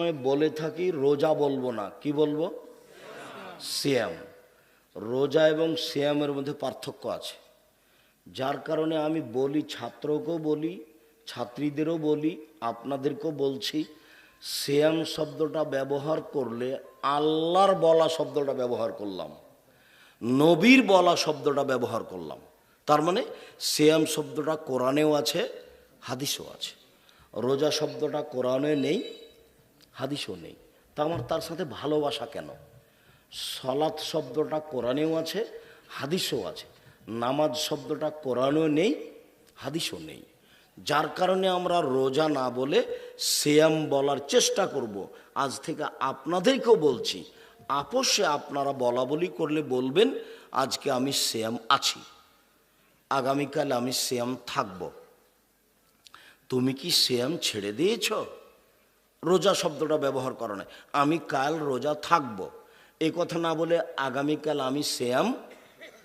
বলে থাকি রোজা বলবো না, কি বলবো? সিয়াম। রোজা এবং সিয়ামের মধ্যে পার্থক্য আছে, যার কারণে আমি বলি, ছাত্রকেও বলি, ছাত্রীদেরও বলি, আপনাদেরকেও বলছি, সিয়াম শব্দটা ব্যবহার করলে আল্লাহর বলা শব্দটা ব্যবহার করলাম, নবীর বলা শব্দটা ব্যবহার করলাম। তার মানে সিয়াম শব্দটা কোরআনেও আছে, হাদিসও আছে। রোজা শব্দটা কোরআনে নেই, হাদিসও নেই, তা আমার তার সাথে ভালোবাসা কেন? সলাৎ শব্দটা কোরআনেও আছে, হাদিসও আছে। নামাজ শব্দটা কোরআনেও নেই, হাদিসও নেই। যার কারণে আমরা রোজা না বলে সিয়াম বলার চেষ্টা করব। আজ থেকে আপনাদেরকেও বলছি, আপোষে আপনারা বলা বলি করলে বলবেন আজকে আমি সিয়াম আছি, আগামীকাল আমি সিয়াম থাকব। তুমি কি সিয়াম ছেড়ে দিয়েছ? রোজা শব্দটা ব্যবহার করো না, আমি কাল রোজা থাকব, এই কথা না বলে আগামীকাল আমি সিয়াম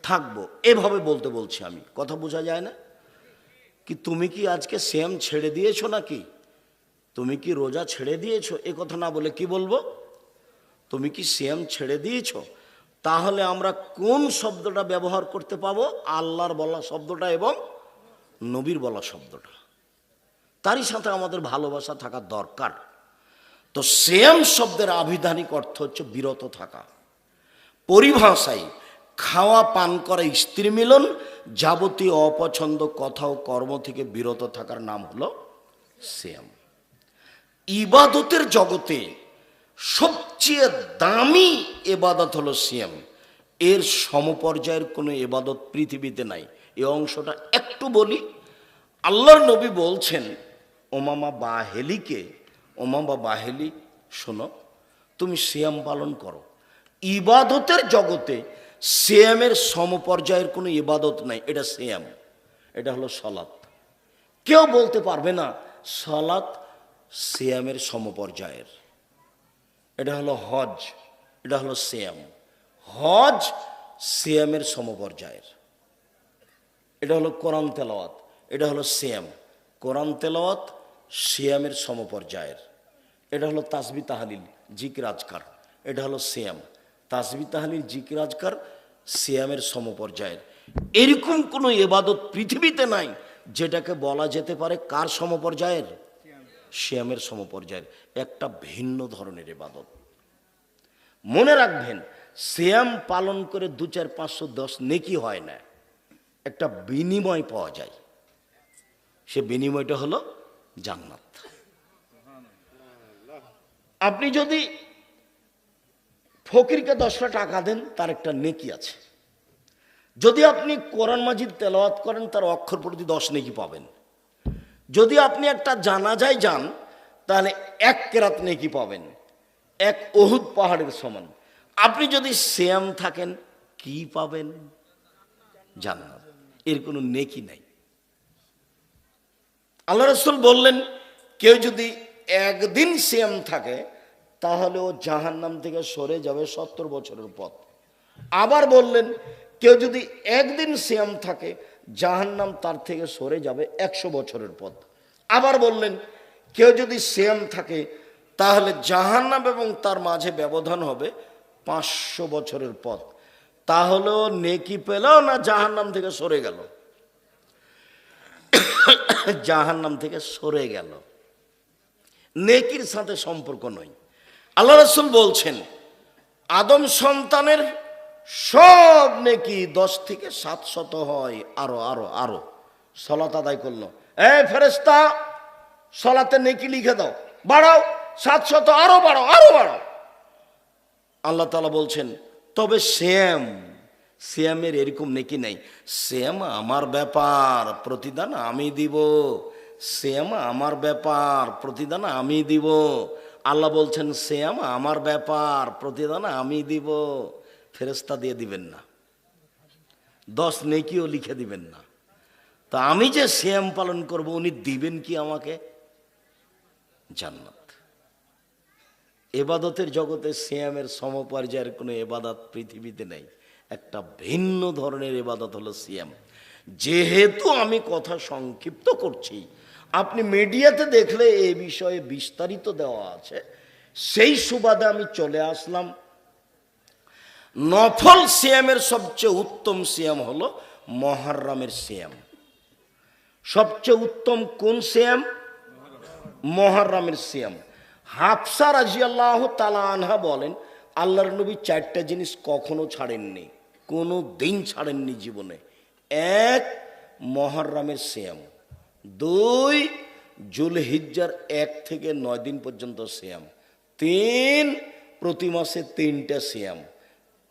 থাকব, এভাবে বলতে বলছি আমি। কথা বোঝা যায় না কি? তুমি কি আজকে সিয়াম ছেড়ে দিয়েছো নাকি? তুমি কি রোজা ছেড়ে দিয়েছো? এ কথা না বলে কি বলবো? তুমি কি সিয়াম ছেড়ে দিয়েছো? তাহলে আমরা কোন শব্দটা ব্যবহার করতে পাবো? আল্লাহর বলা শব্দটা এবং নবীর বলা শব্দটা। তারই সাথে আমাদের ভালোবাসা থাকা দরকার। তো সিয়াম শব্দের আবিধানিক অর্থ হচ্ছে বিরত থাকা। পরিভাষায় খাওয়া পান করা, স্ত্রী মিলন, যাবতীয় অপছন্দ কথা ও কর্ম থেকে বিরত থাকার নাম হলো সিয়াম। ইবাদতের জগতে সবচেয়ে দামি ইবাদত হলো সিয়াম। এর সমপর্যায়ের কোনো ইবাদত পৃথিবীতে নাই। এই অংশটা একটু বলি। আল্লাহর নবী বলছেন ওমামা বাহেলিকে, ওমামা বাহেলি শোনো, তুমি সিয়াম পালন করো। ইবাদতের জগতে সিয়ামের সমপর্যায়ের কোনো ইবাদত নাই, এটা সিয়াম, এটা হলো সলাৎ। কেউ বলতে পারবে না সলাৎ সিয়ামের সমপর্যায়ের। এটা হলো হজ, এটা হলো সিয়াম। হজ সিয়ামের সমপর্যায়ের। এটা হলো কোরআন তেলাওয়াত, এটা হলো সিয়াম। কোরআন তেলাওয়াত সিয়ামের সমপর্যায়ের। এটা হলো তাসবিহ তাহলিল জিকির আজকার, এটা হলো সিয়াম। তাসবিহ তাহলিল জিকির আজকার সিয়ামের সমপর্যায়ের। এরকম কোনো ইবাদত পৃথিবীতে নাই যেটাকে বলা যেতে পারে কার সমপর্যায়ের? সিয়ামের সমপর্যায়ের। একটা ভিন্ন ধরনের ইবাদত। মনে রাখবেন, সিয়াম পালন করে 2, 4, 510 নেকি হয় না, একটা বিনিময় পাওয়া যায়। সে বিনিময়টা হলো জান্নাত। আপনি যদি ফকিরকে 10টা টাকা দেন, তার একটা নেকি আছে। যদি আপনি কোরআন মাজিদ তেলাওয়াত করেন, তার অক্ষর প্রতি 10 নেকি পাবেন। যদি আপনি একটা জানাজায় যান, তাহলে 1 কেরাত নেকি পাবেন, 1 উহুদ পাহাড়ের সমান। আপনি যদি সিয়াম থাকেন, কি পাবেন? জান্নাত। এর কোনো নেকি নাই। আল্লাহ রাসূল বললেন, কেউ যদি একদিন সিয়াম থাকে তাহলে ও জাহান্নাম থেকে সরে যাবে 70 বছরের পথ। আবার বললেন, কেউ যদি একদিন সিয়াম থাকে জাহান্নাম তার থেকে সরে যাবে 100 বছরের পথ। আবার বললেন, কেউ যদি সিয়াম থাকে তাহলে জাহান্নাম এবং তার মাঝে ব্যবধান হবে 500 বছরের পথ। তাহলে নেকি পেল না জাহান্নাম থেকে সরে গেল? জাহান্নাম থেকে সরে গেল। নেকির সাথে সম্পর্ক নয়। আল্লাহ রাসূল বলছেন, আদম সন্তানের সব নেকি 10 থেকে 700 হয়। আরো আরো আরো সালাত আদায় করলো, ফেরেশতা সালাতে নেকি লিখে দাও, বাড়াও 700, আরো বাড়াও, আরো বাড়াও। আল্লাহ তাআলা বলছেন, তবে সিয়ামের এরকম নেকি নেই। সিয়াম আমার ব্যাপার, প্রতিদান আমি দিব। সিয়াম আমার ব্যাপার, প্রতিদান আমি দিব। আল্লাহ বলছেন সিয়াম আমার ব্যাপার, প্রতিদান আমি দিব। ফেরেশতা দিয়ে দিবেন না, 10 নেকিও লিখে দিবেন না। তা আমি যে সিয়াম পালন করব, উনি দিবেন কি আমাকে? জান্নাত। এবাদতের জগতে সিয়ামের সমপর্যায়ের কোনো এবাদত পৃথিবীতে নেই। একটা ভিন্ন ধরনের ইবাদত হলো সিয়াম। যেহেতু আমি কথা সংক্ষিপ্ত করছি, আপনি মিডিয়াতে দেখলে এই বিষয়ে বিস্তারিত দেওয়া আছে, সেই সুবাদে আমি চলে আসলাম। নফল সিয়ামের সবচেয়ে উত্তম সিয়াম হলো মুহররমের সিয়াম। সবচেয়ে উত্তম কোন সিয়াম? মুহররমের সিয়াম। হাফসা রাদিয়াল্লাহু তাআলা আনহা বলেন, আল্লাহর নবী চারটা জিনিস কখনো ছাড়েননি, কোনো দিন ছাড়েননি জীবনে। এক, মুহররমের সিয়াম। দুই, জুলহিজ্জার 1 থেকে 9 দিন পর্যন্ত সিয়াম। তিন, প্রতি মাসে 3টা সিয়াম।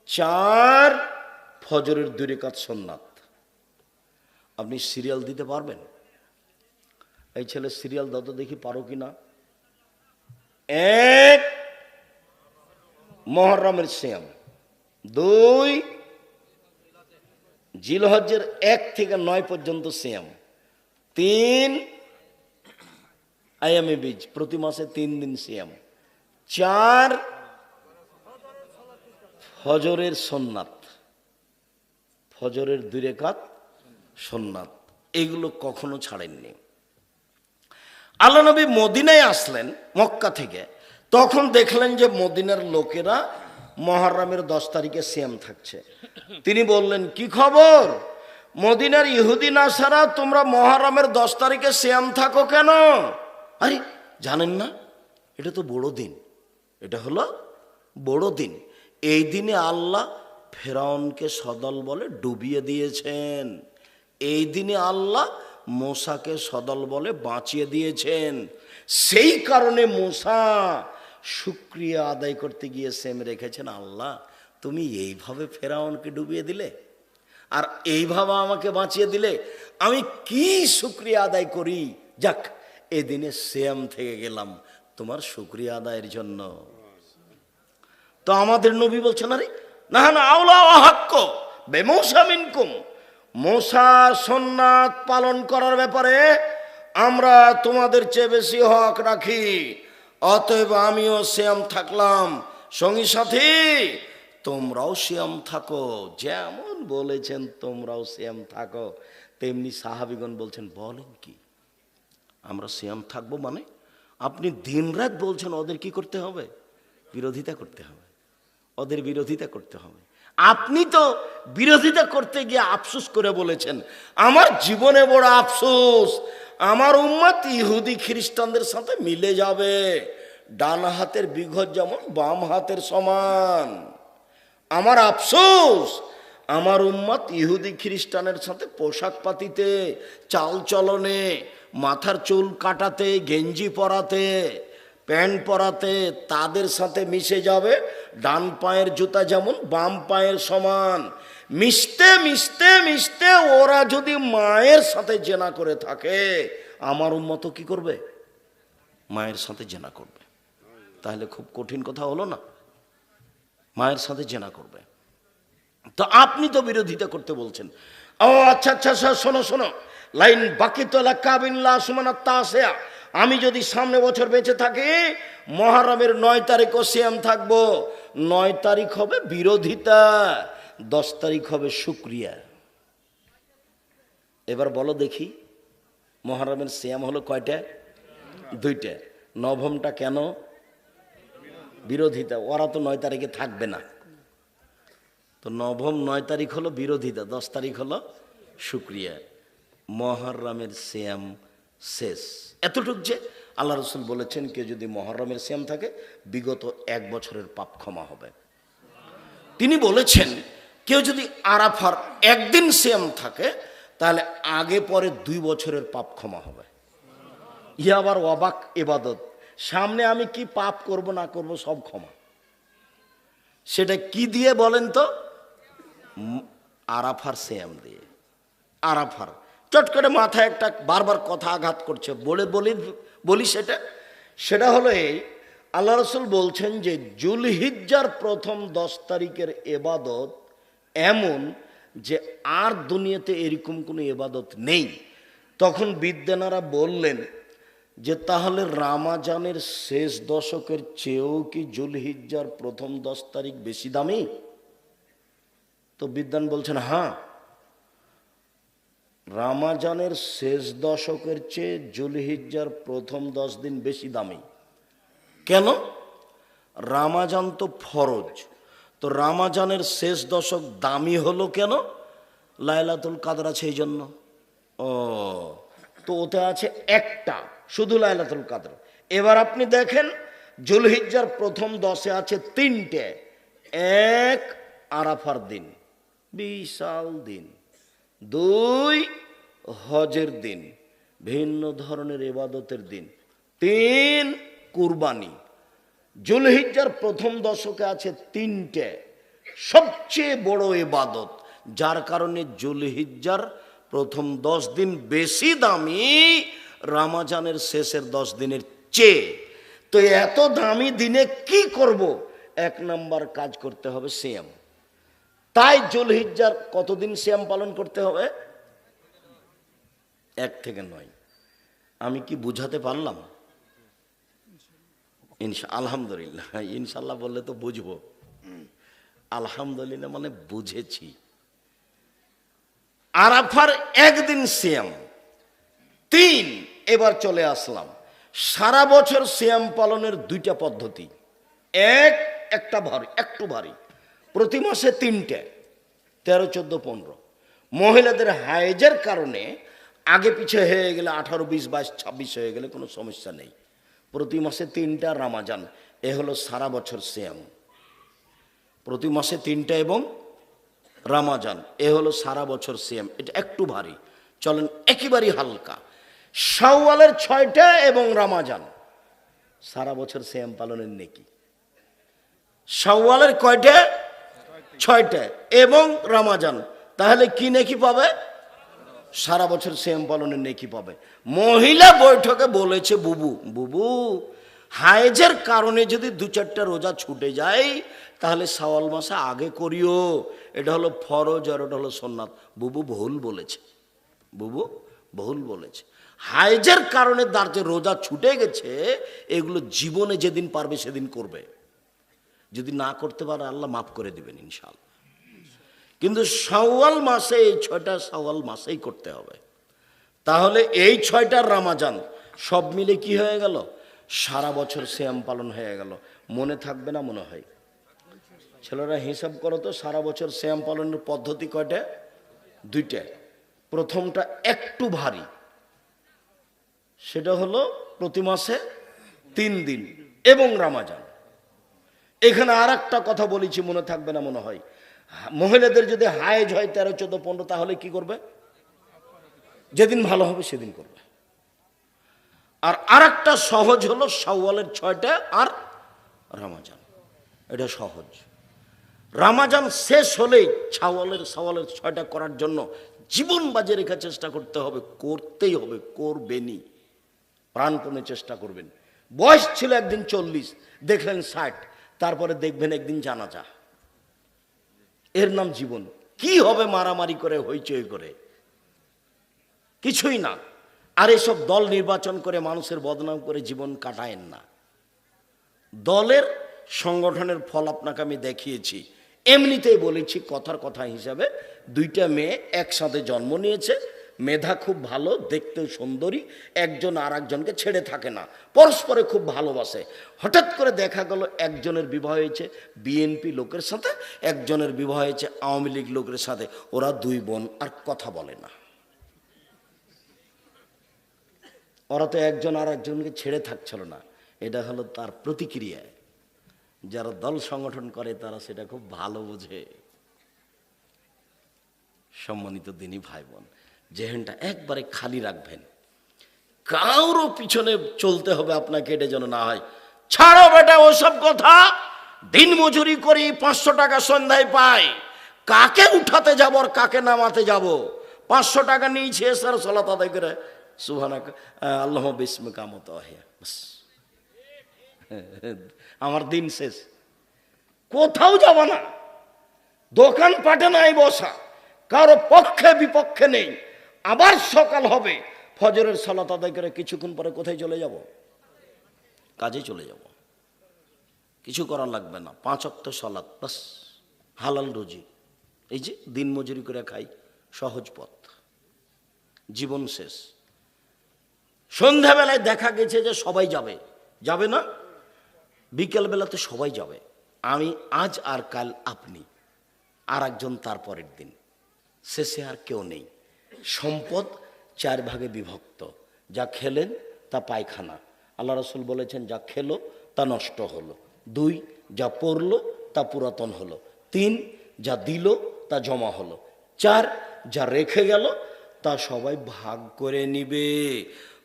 চার, ফজরের 2 রাকাত সুন্নাত। আপনি সিরিয়াল দিতে পারবেন? এই ছেলে সিরিয়াল দাও তো দেখি, পারো কিনা। এক, মুহররমের সিয়াম। দুই, জিলহজ্জের 1 থেকে 9 পর্যন্ত সিয়াম। তিন, আয়ামে বীজ, প্রতি মাসে 3 দিন সিয়াম। চার, ফজরের সুন্নাত, ফজরের 2 রাকাত সুন্নাত। এগুলো কখনো ছাড়েননি। আল্লাহ নবী মদিনায় আসলেন মক্কা থেকে, তখন দেখলেন যে মদিনার লোকেরা মুহররমের 10 তারিখে সিয়াম থাকছে। তিনি বললেন, কি খবর মদিনার ইহুদি নাসারা, তোমরা মুহররমের 10 তারিখে সিয়াম থাকো কেন? আরে জানেন না, এটা তো বড় দিন, এটা হলো বড় দিন। এই দিনে আল্লাহ ফেরাউনকে সদল বলে ডুবিয়ে দিয়েছেন। এই দিনে আল্লাহ মূসাকে সদল বলে বাঁচিয়ে দিয়েছেন। সেই কারণে মূসা শুকরিয়া আদায় করতে গিয়ে সেম রেখেছেন, আল্লাহ তুমি এইভাবে ফেরাউনকে ডুবিয়ে দিলে আর এইভাবে আমাকে বাঁচিয়ে দিলে, আমি কি শুকরিয়া আদায় করি। যাক, এদিনে সেম থেকে গেলাম তোমার শুকরিয়া আদায়ের জন্য। তো আমাদের নবী বলছেন, আরে না না, আওলা ওয়াহাক্ক বেমূসা মিনকুম, মূসা সুন্নাত পালন করার ব্যাপারে আমরা তোমাদের চেয়ে বেশি হক রাখি। অতএব আমিও সিয়াম থাকলাম, সঙ্গী সাথী তোমরাও সিয়াম থাকো। যেমন বলেছেন তোমরাও সিয়াম থাকো, তেমনি সাহাবীগণ বলছেন, বলেন কি আমরা সিয়াম থাকবো মানে? আপনি দিনরাত বলছেন ওদের কি করতে হবে? বিরোধিতা করতে হবে, ওদের বিরোধিতা করতে হবে। আপনি তো বিরোধিতা করতে গিয়ে আফসোস করে বলেছেন, আমার জীবনে বড় আফসোস, আমার উম্মত ইহুদি খ্রিস্টানদের সাথে মিলে যাবে। ডান হাতের বিঘত যেমন বাম হাতের সমান। আমার আফসোস, আমার উম্মত ইহুদি খ্রিস্টানের সাথে পোশাক পাতিতে, চাল চলনে, মাথার চুল কাটাতে, গেঞ্জি পরাতে, প্যান্ট পরাতে তাদের সাথে মিশে যাবে। ডান পায়ের জুতা যেমন বাম পায়ের সমান। মিশতে মিশতে মিশতে ওরা যদি মায়ের সাথে জেনা করে থাকে, আমার উম্মত কি করবে? মায়ের সাথে জেনা করবে। তাহলে খুব কঠিন কথা হলো না? মায়ের সাথে জেনা করবে। তো আপনি তো বিরোধিতা করতে বলছেন। ও আচ্ছা আচ্ছা, শোনো শোনো, লাইন বাকি তো লাকাবিল্লাহ সুমানাত তাসিয়া, আমি যদি সামনে বছর বেঁচে থাকি মুহররমের 9 তারিখও সিয়াম থাকবো। 9 তারিখ হবে বিরোধিতা, 10 তারিখ হবে শুকরিয়া। এবার বলো দেখি, মুহররমের সিয়াম হলো কয়টা? 2টা। নবমটা কেন? বিরোধিতা। ওরা তো 9 তারিখে থাকবে না, তো নবম 9 তারিখ হলো বিরোধিতা, 10 তারিখ হলো শুকরিয়া। মুহররমের সিয়াম শেষ। এতটুক যে আল্লাহ রসুল বলেছেন, কেউ যদি মুহররমের সিয়াম থাকে বিগত 1 বছরের পাপ ক্ষমা হবে। তিনি বলেছেন, কেউ যদি আরাফার 1 দিন সিয়াম থাকে তাহলে আগে পরে 2 বছরের পাপ ক্ষমা হবে। ইয়া আবার অবাক ইবাদত, সামনে আমি কি পাপ করব না করব সব ক্ষমা। সেটা কি দিয়ে বলেন তো? আরাফার সিয়াম দিয়ে। আরাফার চট করে মাথায় একটা বারবার কথা আঘাত করছে, বলি সেটা হলো এই, আল্লাহ রসুল বলছেন যে জুলহিজ্জার প্রথম 10 তারিখের এবাদত এমন যে আর দুনিয়াতে এরকম কোনো এবাদত নেই। তখন বিদ্বানেরা বললেন যে তাহলে রামাজানের শেষ দশকের চেয়েও কি জুলহিজ্জার প্রথম 10 তারিখ বেশি দামি? তো বিদ্বান বলছেন, হ্যাঁ, রামাজানের শেষ দশকের চেয়ে জুলহিজ্জার প্রথম 10 দিন বেশি দামি। কেন? রামাজান তো ফরজ, তো রামাজানের শেষ দশক দামি হলো কেন? লাইলাতুল কাদর আছে এই জন্য। ও, তো ওতে আছে একটা, শুধু লাইলাতুল কাদর। এবার আপনি দেখেন জুলহিজ্জার প্রথম 10-এ আছে 3টে। এক, আরাফার দিন, বিশাল দিন। 2, হজের দিন, ভিন্ন ধরনের ইবাদতের দিন। 3, কুরবানি। জুলহিজ্জার প্রথম দশকে আছে 3টে সবচেয়ে বড় ইবাদত, যার কারণে জুলহিজ্জার প্রথম 10 দিন বেশি দামি রমজানের শেষের 10 দিনের চেয়ে। তো এত দামি দিনে কি করব? 1 নম্বর কাজ করতে হবে সিয়াম। তাই জুলহিজ্জার কতদিন সিয়াম পালন করতে হবে? 1 থেকে 9। আমি কি বুঝাতে পারলাম? আলহামদুলিল্লাহ। ইনশাল্লাহ বললে তো বুঝবো। আলহামদুলিল্লাহ মানে বুঝেছি। আরাফার একদিন সিয়াম। 3, এবার চলে আসলাম সারা বছর সিয়াম পালনের 2টা পদ্ধতি। একটা ভারী, একটু ভারী, প্রতি মাসে 3টে, 13, 14, 15। মহিলাদের হায়েজের কারণে আগে পিছে হয়ে গেলে 18, 20, 22, 26 হয়ে গেলে কোনো সমস্যা নেই। প্রতি মাসে 3টা রমজান, এ হলো সারা বছর সিয়াম। প্রতি মাসে 3টা এবং রমজান, এ হলো সারা বছর সিয়াম। এটা একটু ভারী, চলেন একেবারেই হালকা। শাওয়ালের 6টা এবং রমজান, সারা বছর সিয়াম পালনের নেকি। শাওয়ালের কয়টা? 6টা এবং রমজান, তাহলে কি নেকি পাবে? সারা বছর সিয়াম পালনের নেকি পাবে। মহিলা বৈঠকে বলেছে, বুবু হায়েজের কারণে যদি 2-4টা রোজা ছুটে যায় তাহলে শাওয়াল মাসে আগে করিও, এটা হলো ফরজ আর ওটা হলো সুন্নাত। বুবু ভুল বলেছে। হায়েজের কারণে তার যে রোজা ছুটে গেছে এগুলো জীবনে যেদিন পারবে সেদিন করবে, যদি না করতে পারে আল্লাহ মাফ করে দিবেন ইনশাআল্লাহ। কিন্তু শাওয়াল মাসে, এই 6টা শাওয়াল মাসেই করতে হবে। তাহলে এই 6টার রমজান সব মিলে কি হয়ে গেল? সারা বছর সিয়াম পালন হয়ে গেল। মনে থাকবে না মনে হয়? ছেলেরা হিসাব করো তো, সারা বছর সিয়াম পালনের পদ্ধতি কয়টা? 2টা। প্রথমটা একটু ভারী, সেটা হলো প্রতি মাসে 3 দিন এবং রমজান। এখানে আর একটা কথা বলেছি, মনে থাকবে না মনে হয়? মহিলাদের যদি হায়েজ হয় 13, 14, 15, তাহলে কি করবে? যেদিন ভালো হবে সেদিন করবে। আর আরেকটা সহজ হলো শাওয়ালের 6টা আর রমজান, এটা সহজ। রমজান শেষ হলেই শাওয়ালের 6টা করার জন্য জীবন বাজে রেখে চেষ্টা করতে হবে, করতেই হবে, করবেনই, প্রাণপণে চেষ্টা করবেন। বয়স ছিল একদিন 40, দেখলেন 60, তারপরে দেখবেন একদিন জানাজা। এর নাম জীবন। কি হবে মারামারি করে, হইচই করে? কিছুই না। আর এসব দল নির্বাচন করে মানুষের বদনাম করে জীবন কাটায়েন না। দলের সংগঠনের ফল আপনাকে আমি দেখিয়েছি। এমনিতেই বলেছি কথার কথা হিসাবে, 2টা মেয়ে একসাথে জন্ম নিয়েছে, মেধা খুব ভালো, দেখতেও সুন্দরী, একজন আর একজনকে ছেড়ে থাকে না, পরস্পরে খুব ভালোবাসে। হঠাৎ করে দেখা গেল একজনের বিবাহ হয়েছে বিএনপি লোকের সাথে, একজনের বিবাহ হয়েছে আওয়ামী লীগ লোকের সাথে। ওরা 2 বোন আর কথা বলে না। ওরা তো একজন আর একজনকে ছেড়ে থাকছিল না। এটা হলো তার প্রতিক্রিয়া। যারা দল সংগঠন করে তারা সেটা খুব ভালো বোঝে। সম্মানিত দিনী ভাই বোন, জেহেনটা একবারে খালি রাখবেন। কারো পিছনে চলতে হবে আপনাকে, এটা যেন না হয়। ছাড়ো বেটা ওসব কথা, দিন মজুরি করি, 500 টাকা সন্ধ্যায় পাই, কাকে উঠাতে যাব আর কাকে নামাতে যাব? 500 টাকা নিয়েছি এসার সালাত আদায় করে সুবহানাক আল্লাহ বিসমিকা মুতাহিয়া, বাস আমার দিন শেষ। কোথাও যাব না, দোকান পাটে নাই বসা, কারো পক্ষে বিপক্ষে নেই। আবার সকাল হবে, ফজরের সালাত আদায় করে কিছুক্ষণ পরে কোথায় চলে যাব? কাজে চলে যাব। কিছু করার লাগবে না, 5 ওয়াক্ত সালাত, বাস হালাল রুজি। এই যে দিন মজুরি করে খাই, সহজ পথ, জীবন শেষ। সন্ধ্যাবেলায় দেখা গেছে যে সবাই যাবে না, বিকেলবেলাতে সবাই যাবে, আমি আজ আর কাল আপনি, আর একজন তার পরের দিন, শেষে আর কেউ নেই। সম্পদ 4 ভাগে বিভক্ত। যা খেলেন তা পায়খানা, আল্লাহ রসুল বলেছেন যা খেলো তা নষ্ট হলো। 2, যা পড়লো তা পুরাতন হলো। 3, যা দিল তা জমা হলো। 4, যা রেখে গেল তা সবাই ভাগ করে নিবে।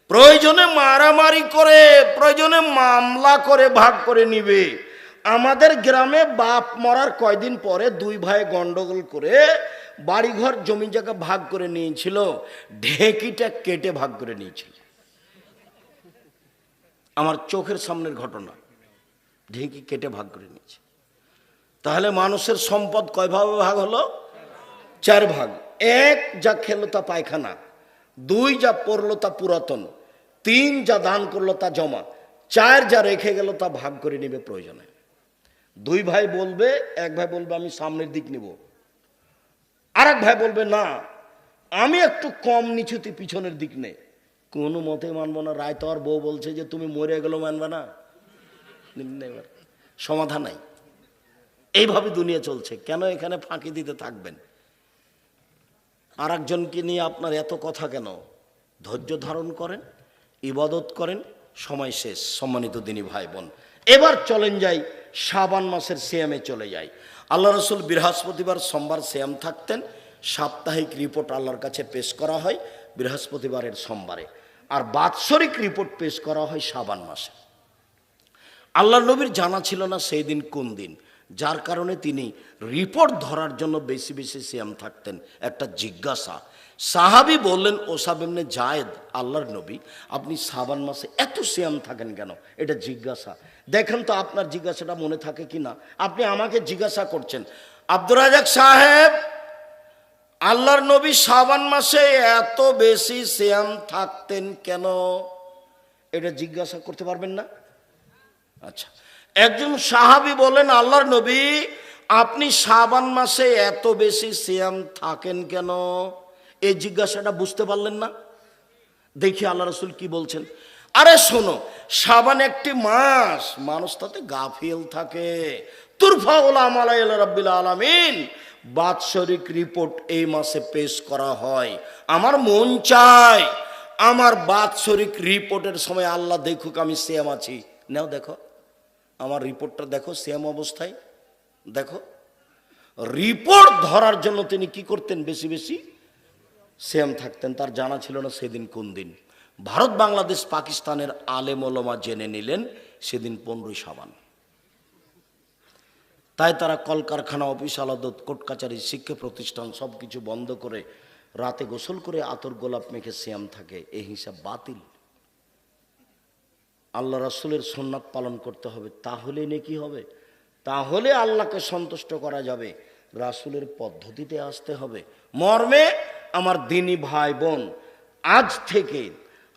প্রয়োজনে মারামারি করে, প্রয়োজনে মামলা করে ভাগ করে নিবে। আমাদের গ্রামে বাপ মরার কয়দিন পরে 2 ভাই গন্ডগোল করে বাড়িঘর জমি জায়গা ভাগ করে নিয়েছিল, ঢেঁকিটা কেটে ভাগ করে নিয়েছিল। আমার চোখের সামনের ঘটনা, ঢেঁকি কেটে ভাগ করে নিয়েছে। তাহলে মানুষের সম্পদ কয় ভাবে ভাগ হলো? 4 ভাগ। 1, যা খেলো তা পায়খানা। 2, যা পড়লো তা পুরাতন। 3, যা দান করলো তা জমা। 4, যা রেখে গেল তা ভাগ করে নিবে প্রয়োজনে। 2 ভাই বলবে, এক ভাই বলবে আমি সামনের দিক নিব, আর এক ভাই বলবে না আমি একটু কম নিচুতে পিছনের দিক নেই। কোনো মতে মানবো না। রায় তো আর বউ বলছে যে তুমি মরে গেলেও মানবে না, সমাধান নাই। এইভাবে দুনিয়া চলছে। কেন এখানে ফাঁকি দিতে থাকবেন? আর একজনকে নিয়ে আপনার এত কথা কেন? ধৈর্য ধারণ করেন, ইবাদত করেন, সময় শেষ। সম্মানিত দিনী ভাই বোন, এবার চলেন যাই শাবান মাসের সিয়ামে চলে যাই। আল্লাহ রসুল বৃহস্পতিবার সোমবার সিয়াম থাকতেন। সাপ্তাহিক রিপোর্ট আল্লাহর কাছে পেশ করা হয় বৃহস্পতিবারের সোমবারে, আর বাৎসরিক রিপোর্ট পেশ করা হয় শাবান মাসে। আল্লাহ নবীর জানা ছিল না সেই দিন কোন দিন, যার কারণে তিনি রিপোর্ট ধরার জন্য বেশি বেশি সিয়াম থাকতেন। একটা জিজ্ঞাসা, সাহাবী বললেন ওসাব ইবনে জায়েদ, আল্লাহর নবী আপনি শাবান মাসে এত সিয়াম থাকেন কেন? এটা জিজ্ঞাসা। দেখেন তো আপনার জিজ্ঞাসাটা মনে থাকে কি না। আপনি আমাকে জিজ্ঞাসা করছেন, আব্দুর রাজাক সাহেব আল্লাহর নবী শাবান মাসে এত বেশি সিয়াম থাকতেন কেন? এটা জিজ্ঞাসা করতে পারবেন না? আচ্ছা, একজন সাহাবী বলেন আল্লাহর নবী আপনি শাবান মাসে এত বেশি সিয়াম থাকেন কেন? এই জিজ্ঞাসাটা বুঝতে পারলেন না? দেখি আল্লাহ রসুল কি বলছেন। আরে শোনো, শাবান একটি মাস, মানুষ তাতে গাফিল থাকে। তুরফাউল আমাল ইলা রাব্বিল আলামিন, বাৎসরিক রিপোর্ট এই মাসে পেশ করা হয়। আমার মন চায় আমার বাৎসরিক রিপোর্টের সময় আল্লাহ দেখুক আমি সিয়াম আছি। নাও দেখো আমার রিপোর্টটা, দেখো সিয়াম অবস্থায় দেখো। রিপোর্ট ধরার জন্য তিনি কি করতেন? বেশি বেশি সিয়াম থাকতেন। তার জানা ছিল না সেদিন কোন দিন। ভারত বাংলাদেশ পাকিস্তানের আলেম ওলামা জেনে নিলেন সেদিন 15ই শাবান। তাই তারা কলকারখানা, অফিস আদালত, কোর্ট কাচারি, শিক্ষা প্রতিষ্ঠান সব কিছু বন্ধ করে রাতে গোসল করে আতর গোলাপ মেখে সিয়াম থাকে। এই হিসাব বাতিল। আল্লাহ রাসূলের সুন্নাত পালন করতে হবে, তাহলে নেকি হবে, তাহলে আল্লাহকে সন্তুষ্ট করা যাবে। রাসূলের পদ্ধতিতে আসতে হবে। মর্মে আমার দিনী ভাই বোন, আজ থেকে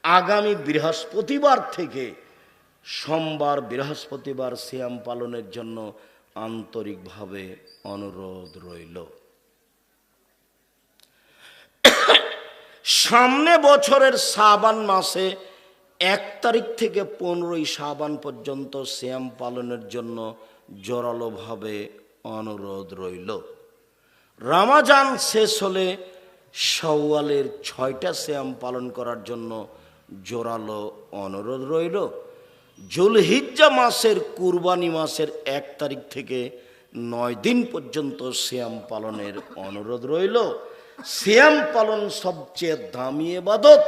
আগামী বৃহস্পতিবার থেকে সোমবার বৃহস্পতিবার সিয়াম পালনের জন্য আন্তরিকভাবে অনুরোধ রইল। সামনে বছরের শাবান মাসে 1 তারিখ থেকে 15ই শাবান পর্যন্ত সিয়াম পালনের জন্য জোরালোভাবে অনুরোধ রইল। রমজান শেষ হলে শাওয়ালের 6টা সিয়াম পালন করার জন্য জোরালো অনুরোধ রইল। জুলহিজ্জা মাসের কুরবানি মাসের 1 তারিখ থেকে 9 দিন পর্যন্ত সিয়াম পালনের অনুরোধ রইল। সিয়াম পালন সবচেয়ে দামি ইবাদত,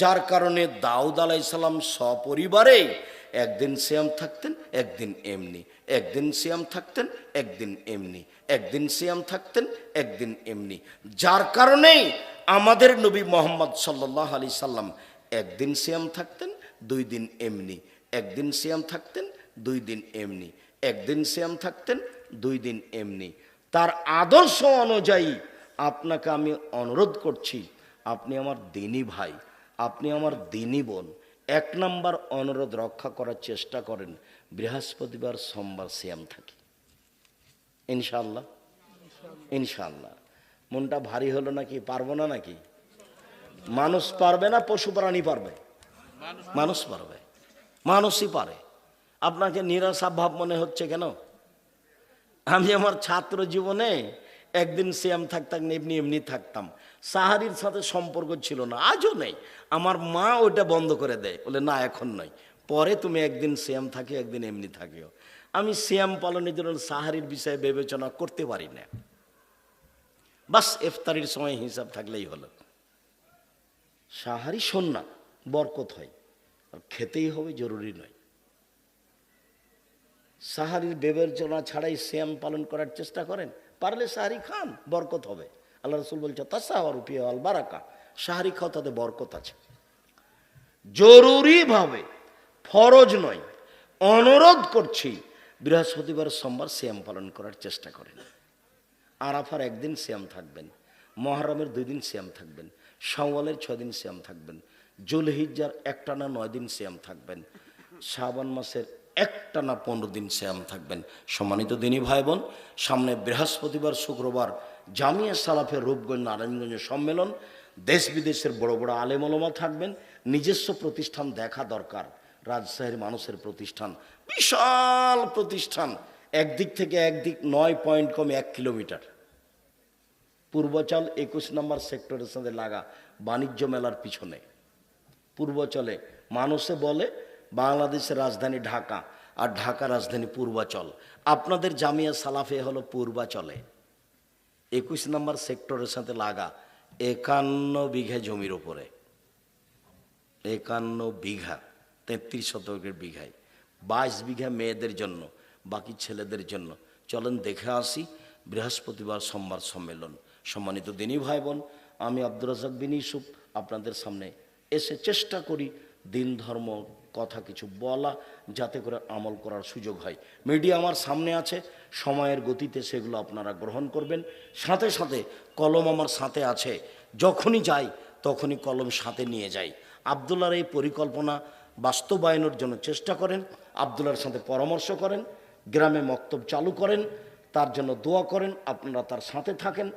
যার কারণে দাউদ আলাইহিস সালাম সপরিবারে একদিন সিয়াম থাকতেন, একদিন এমনি, একদিন সিয়াম থাকতেন, একদিন এমনি, একদিন সিয়াম থাকতেন, একদিন এমনি। যার কারণেই আমাদের নবী মুহাম্মদ সাল্লাল্লাহু আলাইহি সাল্লাম একদিন সিয়াম থাকতেন, 2 দিন এমনি, একদিন সিয়াম থাকতেন, 2 দিন এমনি, একদিন সিয়াম থাকতেন, 2 দিন এমনি। তার আদর্শ অনুযায়ী আপনাকে আমি অনুরোধ করছি, আপনি আমার দিনী ভাই, আপনি আমার দিনী বোন, 1 নম্বর অনুরোধ রক্ষা করার চেষ্টা করেন। বৃহস্পতিবার সোমবার সিয়াম থাকি ইনশাআল্লাহ। ইনশাআল্লাহ। মনটা ভারী হলো নাকি? পারবো না নাকি? মানুষ পারবে না পশু প্রাণী পারবে? মানুষ পারবে, মানুষই পারে। আপনাকে নিরাশা ভাব মনে হচ্ছে কেন? আমি আমার ছাত্র জীবনে একদিন সিয়াম থাকতাম, এমনি এমনি থাকতাম, সাহারির সাথে সম্পর্ক ছিল না, আজও নেই। আমার মা ওইটা বন্ধ করে দেয়, বলে না এখন নয়, পরে তুমি একদিন সিয়াম থাকি একদিন এমনি থাকিও। আমি সিয়াম পালনের জন্য সাহারির বিষয়ে বিবেচনা করতে পারি না, বাস ইফতারির সময় হিসাব থাকলেই হলো। সাহারি সুন্নাত, বরকত হয়, আর খেতেই হবে জরুরি নয়। সাহারির বিবেচনা ছাড়াই সিয়াম পালন করার চেষ্টা করেন, পারলে সাহারি খান, বরকত হবে। আল্লাহ রসুল বলছে তাসাওয়ারু ফি আল বারাকা, সাহারি খাও, তাতে বরকত আছে। জরুরিভাবে, ফরজ নয়, অনুরোধ করছি, বৃহস্পতিবার সোমবার সিয়াম পালন করার চেষ্টা করেন। আরাফার একদিন সিয়াম থাকবেন, মহরমের 2 দিন সিয়াম থাকবেন, শাওয়ালের 6 দিন সিয়াম থাকবেন, জুলহিজ্জার একটানা 9 দিন সিয়াম থাকবেন, শাবান মাসের একটানা 15 দিন সিয়াম থাকবেন। সম্মানিত দিনী ভাই বোন, সামনে বৃহস্পতিবার শুক্রবার জামিয়া সালাফের রূপগঞ্জ নারায়ণগঞ্জে সম্মেলন। দেশ বিদেশের বড় বড় আলেম ওলামা থাকবেন। নিজস্ব প্রতিষ্ঠান দেখা দরকার, রাজশাহীর মানুষের প্রতিষ্ঠান, বিশাল প্রতিষ্ঠান, একদিক থেকে একদিক 9 পয়েন্ট কমে 1 কিলোমিটার। পূর্বাচল 21 নম্বর সেক্টরের সাথে লাগা, বাণিজ্য মেলার পিছনে। পূর্বাচলে মানুষে বলে বাংলাদেশের রাজধানী ঢাকা, আর ঢাকা রাজধানী পূর্বাচল। আপনাদের জামিয়া সালাফে হলো পূর্বাচলে, 21 নম্বর সেক্টরের সাথে লাগা, 51 বিঘা জমির ওপরে, 51 বিঘা, 33 শতকের বিঘায়, 22 বিঘা মেয়েদের জন্য, বাকি ছেলেদের জন্য। চলেন দেখে আসি বৃহস্পতিবার সোমবার সম্মেলন। সম্মানিত দিনী ভাই বোন, আমি আব্দুর রাজ্জাক বিন ইউসুফ আপনাদের সামনে এসে চেষ্টা করি দিন ধর্ম কথা কিছু বলা, যাতে করে আমল করার সুযোগ হয়। মিডিয়া আমার সামনে আছে, সময়ের গতিতে সেগুলো আপনারা গ্রহণ করবেন। সাথে সাথে কলম আমার সাথে আছে, যখনই যাই তখনই কলম সাথে নিয়ে যাই। আবদুল্লাহর এই পরিকল্পনা বাস্তবায়নের জন্য চেষ্টা করেন, আবদুল্লাহর সাথে পরামর্শ করেন, গ্রামে মক্তব চালু করেন, তার জন্য দোয়া করেন, আপনারা তার সাথে থাকেন।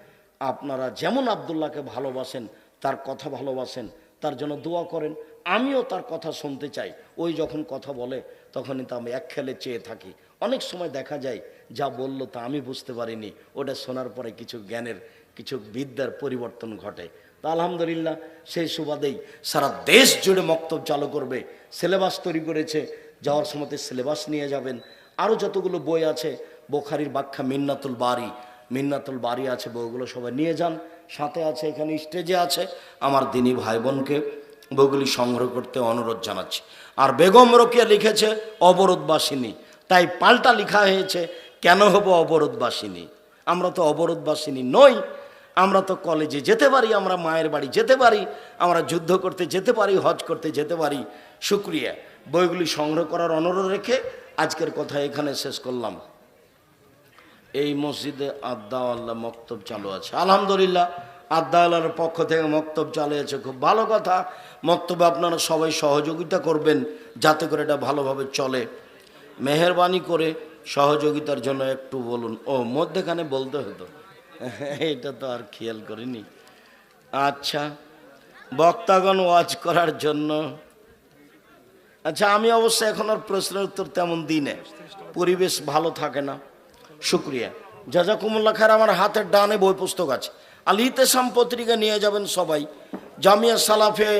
আপনারা যেমন আবদুল্লাহকে ভালোবাসেন, তার কথা ভালোবাসেন, তার জন্য দোয়া করেন। আমিও তার কথা শুনতে চাই। ওই যখন কথা বলে তখনই তো আমি এক খেলে চেয়ে থাকি। অনেক সময় দেখা যায় যা বলল তা আমি বুঝতে পারিনি, ওটা শোনার পরে কিছু জ্ঞানের, কিছু বিদ্যার পরিবর্তন ঘটে। তা আলহামদুলিল্লাহ, সেই সুবাদেই সারা দেশ জুড়ে মক্তব চালু করবে, সিলেবাস তৈরি করেছে, যাওয়ার সময় সিলেবাস নিয়ে যাবেন। আরও যতগুলো বই আছে, বোখারির ব্যাখ্যা, মিন্নাতুল বারি আছে, বইগুলো সবাই নিয়ে যান। সাথে আছে, এখানে স্টেজে আছে, আমার দিনী ভাই বোনকে বইগুলি সংগ্রহ করতে অনুরোধ জানাচ্ছি। আর বেগম রোকেয়া লিখেছে অবরোধবাসিনী, তাই পাল্টা লেখা হয়েছে কেন হবো অবরোধবাসিনী। আমরা তো অবরোধবাসিনী নই, আমরা তো কলেজে যেতে পারি, আমরা মায়ের বাড়ি যেতে পারি, আমরা যুদ্ধ করতে যেতে পারি, হজ করতে যেতে পারি। শুকরিয়া। বইগুলি সংগ্রহ করার অনুরোধ রেখে আজকের কথা এখানে শেষ করলাম। এই মসজিদে আদ্দাওয়াল্লাহ মক্তব চালু আছে, আলহামদুলিল্লাহ। আদ্দাওয়াল্লাহর পক্ষ থেকে মক্তব চালু আছে, খুব ভালো কথা। মক্তবে আপনারা সবাই সহযোগিতা করবেন যাতে করে এটা ভালোভাবে চলে। মেহেরবানি করে সহযোগিতার জন্য একটু বলুন। ও মধ্যেখানে বলতে হতো, এটা তো আর খেয়াল করিনি। আচ্ছা, বক্তাগণ ওয়াজ করার জন্য। আচ্ছা, আমি অবশ্য এখন আর প্রশ্নের উত্তর তেমন দিই না, পরিবেশ ভালো থাকে না। শুক্রিয়া, জাজাকুমুল্লাহ খায়ের। আমার হাতের ডানে বই পুস্তক আছে, আল ইতেসাম পত্রিকা নিয়ে যাবেন সবাই। জামিয়া সালাফে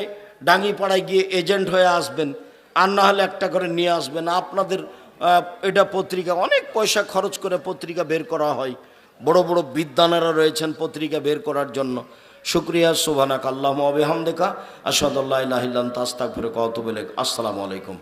ডাঙ্গিপাড়ায় গিয়ে এজেন্ট হয়ে আসবেন, আর না হলে একটা করে নিয়ে আসবেন। আপনাদের এটা পত্রিকা অনেক পয়সা খরচ করে পত্রিকা বের করা হয়, বড় বড় বিদ্বানেরা রয়েছেন পত্রিকা বের করার জন্য। শুক্রিয়া। সুবহানাক আল্লাহুম্মা ওয়া বিহামদিকা আশহাদু আল্লা ইলাহা ইল্লা আনতা আস্তাগফিরুকা ওয়া আতুবু ইলাইক। আসসালামু আলাইকুম।